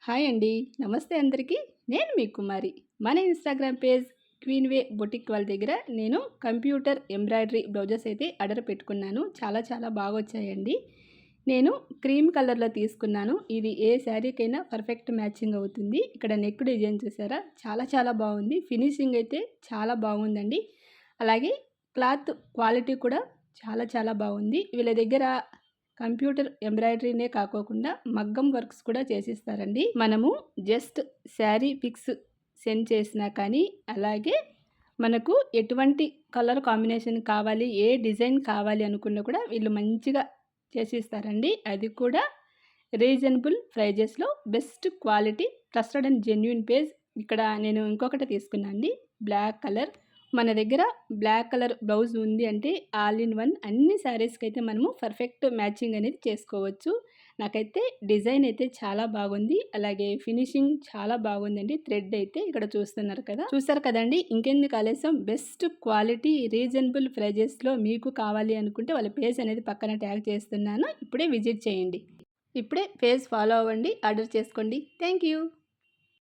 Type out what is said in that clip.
Hi అండి. నమస్తే అందరికీ. నేను మీ కుమారి. మన ఇన్‌స్టాగ్రామ్ పేజ్ క్వీన్ వే బొటిక్ వాళ్ళ దగ్గర నేను కంప్యూటర్ ఎంబ్రాయిడరీ బ్లౌజెస్ అయితే ఆర్డర్ పెట్టుకున్నాను. చాలా బాగొచ్చాయండి. నేను క్రీమ్ కలర్‌లో తీసుకున్నాను. ఇది ఏ శారీకైనా పర్ఫెక్ట్ మ్యాచింగ్ అవుతుంది. ఇక్కడ నెక్ డిజైన్ చూసారా? చాలా బాగుంది. ఫినిషింగ్ అయితే చాలా బాగుందండి. అలాగే క్లాత్ క్వాలిటీ కూడా చాలా బాగుంది. వీళ్ళ దగ్గర కంప్యూటర్ ఎంబ్రాయిడరీనే కాకోకుండా మగ్గం వర్క్స్ కూడా చేసిస్తారండి. మనము జస్ట్ శారీ పిక్స్ సెండ్ చేసినా కానీ, అలాగే మనకు ఎటువంటి కలర్ కాంబినేషన్ కావాలి, ఏ డిజైన్ కావాలి అనుకున్నా కూడా వీళ్ళు మంచిగా చేసిస్తారండి. అది కూడా రీజనబుల్ ప్రైజెస్లో best quality trusted and genuine page. ఇక్కడ నేను ఇంకొకటి తీసుకున్నాను అండి, బ్లాక్ కలర్. మన దగ్గర బ్లాక్ కలర్ బ్లౌజ్ ఉంది అంటే ఆల్ ఇన్ వన్ అన్ని శారీస్కి అయితే మనము పర్ఫెక్ట్ మ్యాచింగ్ అనేది చేసుకోవచ్చు. నాకైతే డిజైన్ అయితే చాలా బాగుంది. అలాగే ఫినిషింగ్ చాలా బాగుందండి. థ్రెడ్ అయితే ఇక్కడ చూసారు కదండి. ఇంకెందుకు ఆలస్యం, బెస్ట్ క్వాలిటీ రీజనబుల్ ప్రైజెస్లో మీకు కావాలి అనుకుంటే వాళ్ళ పేజ్ అనేది పక్కన ట్యాగ్ చేస్తున్నాను. ఇప్పుడే విజిట్ చేయండి. ఇప్పుడే పేజ్ ఫాలో అవ్వండి, ఆర్డర్ చేసుకోండి. Thank you.